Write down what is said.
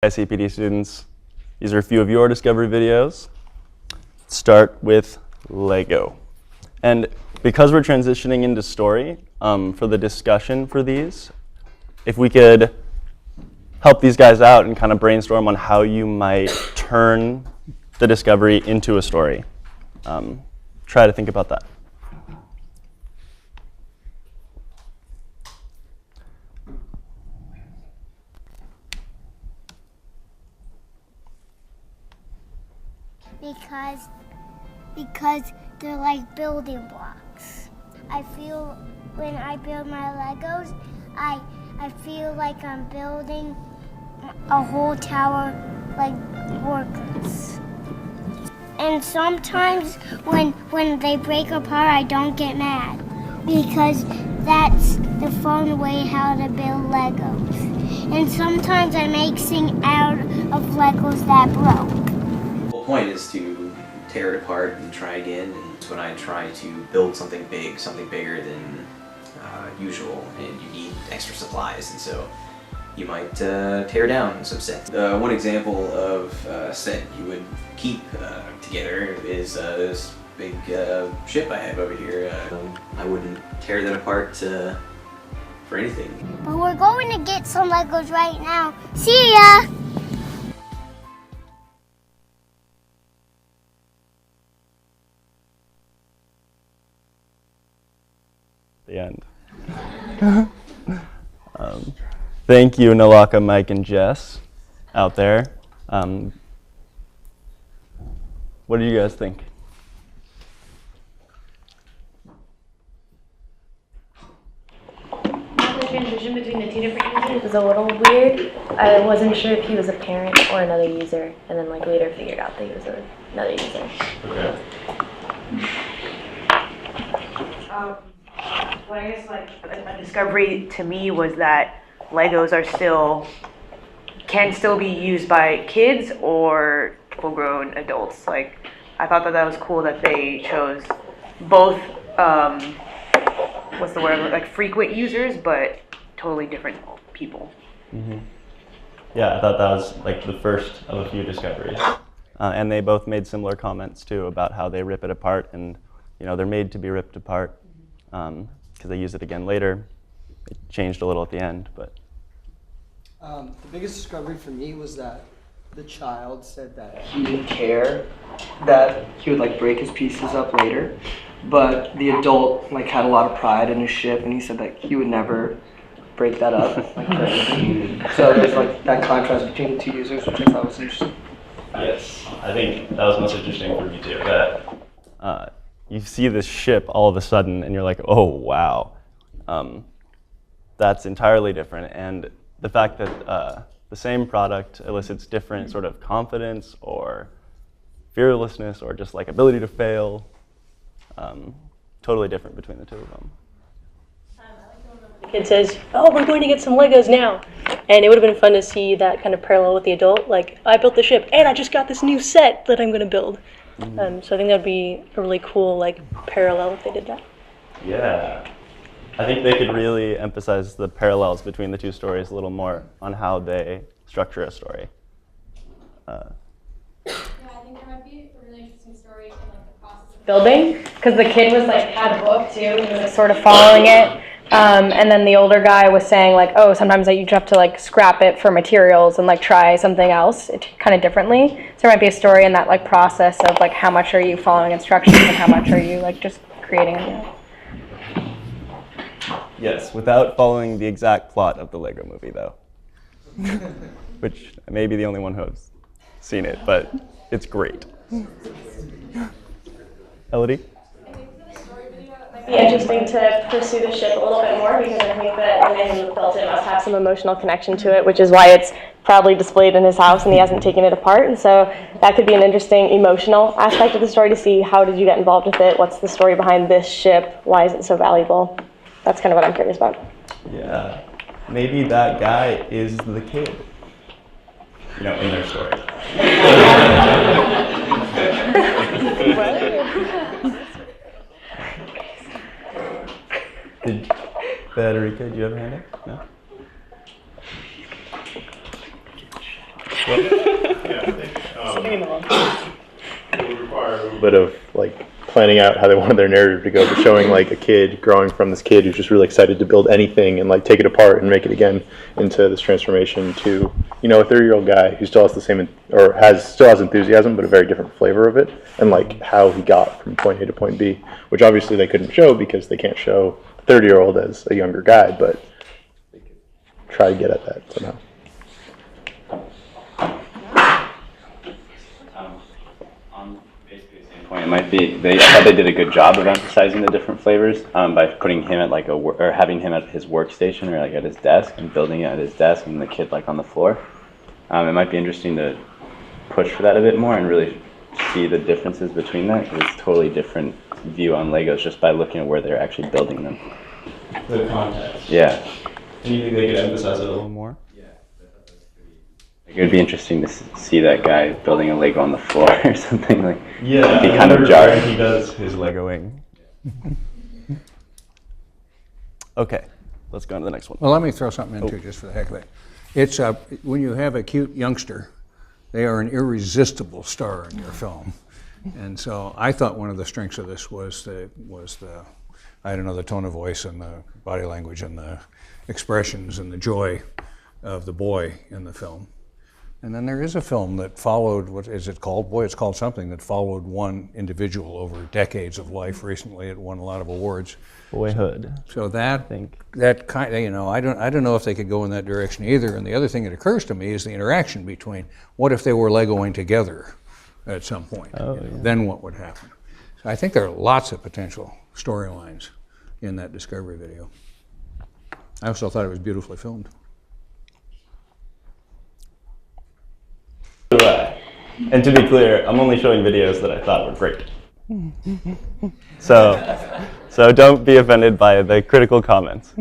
Hi, CPD students. These are a few of your discovery videos. Start with Lego. And because we're transitioning into story, for the discussion for these, if we could help these guys out and kind of brainstorm on how you might turn the discovery into a story. Try to think about that. Because they're like building blocks. I feel when I build my Legos, I feel like I'm building a whole tower like workers. And sometimes when they break apart, I don't get mad because that's the fun way how to build Legos. And sometimes I make things out of Legos that broke. The whole point is to tear it apart and try again. And it's when I try to build something big, something bigger than usual, and you need extra supplies, and so you might tear down some sets. One example of a set you would keep together is this big ship I have over here. I wouldn't tear that apart for anything. But we're going to get some Legos right now. See ya! The end. Thank you, Nalaka, Mike, and Jess out there. What do you guys think? The transition between the two different users was a little weird. I wasn't sure if he was a parent or another user, and then later figured out that he was another user. Okay. Well, I guess a discovery to me was that Legos can still be used by kids or full-grown adults. I thought that was cool that they chose both, what's the word, frequent users, but totally different people. Mm-hmm. Yeah, I thought that was the first of a few discoveries. And they both made similar comments too about how they rip it apart, and they're made to be ripped apart because they use it again later. It changed a little at the end, but. The biggest discovery for me was that the child said that he didn't care that he would break his pieces up later, but the adult had a lot of pride in his ship, and he said that he would never break that up. So there's that contrast between the two users, which I thought was interesting. Yes, I think that was most interesting for me too. That you see this ship all of a sudden, and you're like, oh wow, that's entirely different. And the fact that the same product elicits different sort of confidence or fearlessness or just ability to fail, totally different between the two of them. The kid says, "Oh, we're going to get some Legos now," and it would have been fun to see that kind of parallel with the adult. I built the ship, and I just got this new set that I'm going to build. Mm-hmm. So I think that would be a really cool parallel if they did that. Yeah. I think they could really emphasize the parallels between the two stories a little more on how they structure a story. Yeah, I think there might be a really interesting story in the process of Building, because the kid was had a book too, and he was sort of following it. And then the older guy was saying oh, sometimes you have to scrap it for materials and try something else kind of differently. So there might be a story in that process of how much are you following instructions and how much are you just creating a new. Yes, without following the exact plot of the Lego movie, though. Which I may be the only one who has seen it, but it's great. Elodie? Be interesting to pursue the ship a little bit more because I think that the man who built it must have some emotional connection to it, which is why it's probably displayed in his house and he hasn't taken it apart. And so that could be an interesting emotional aspect of the story to see how did you get involved with it, what's the story behind this ship, why is it so valuable? That's kind of what I'm curious about. Yeah, maybe that guy is the kid, in their story. Federica, do you have a hand up? No? It would require a little bit of like planning out how they wanted their narrative to go, but showing like a kid growing from this kid who's just really excited to build anything and like take it apart and make it again into this transformation to, you know, a 30-year-old guy who still has the same or still has enthusiasm but a very different flavor of it, and like how he got from point A to point B, which obviously they couldn't show because they can't show a 30-year-old as a younger guy, but they could try to get at that somehow. Point. It might be I thought they did a good job of emphasizing the different flavors by putting him at like or having him at his workstation or like at his desk and building it at his desk and the kid like on the floor. It might be interesting to push for that a bit more and really see the differences between that. It's a totally different view on Legos just by looking at where they're actually building them. The context. Yeah. And you think they could emphasize it a little more? It would be interesting to see that guy building a Lego on the floor or something like. Yeah, it'd be kind of jarring. He does his Legoing. Okay, let's go on to the next one. Well, let me throw something in too, just for the heck of it. It's when you have a cute youngster, they are an irresistible star in your film, and so I thought one of the strengths of this was the I don't know, the tone of voice and the body language and the expressions and the joy of the boy in the film. And then there is a film that followed, what is it called? Boy, it's called something, that followed one individual over decades of life. Recently, it won a lot of awards. Boyhood. So that kind of, you know, I don't know if they could go in that direction either. And the other thing that occurs to me is the interaction between, what if they were Legoing together at some point? Yeah. Then what would happen? So I think there are lots of potential storylines in that Discovery video. I also thought it was beautifully filmed. And to be clear, I'm only showing videos that I thought were great. So don't be offended by the critical comments.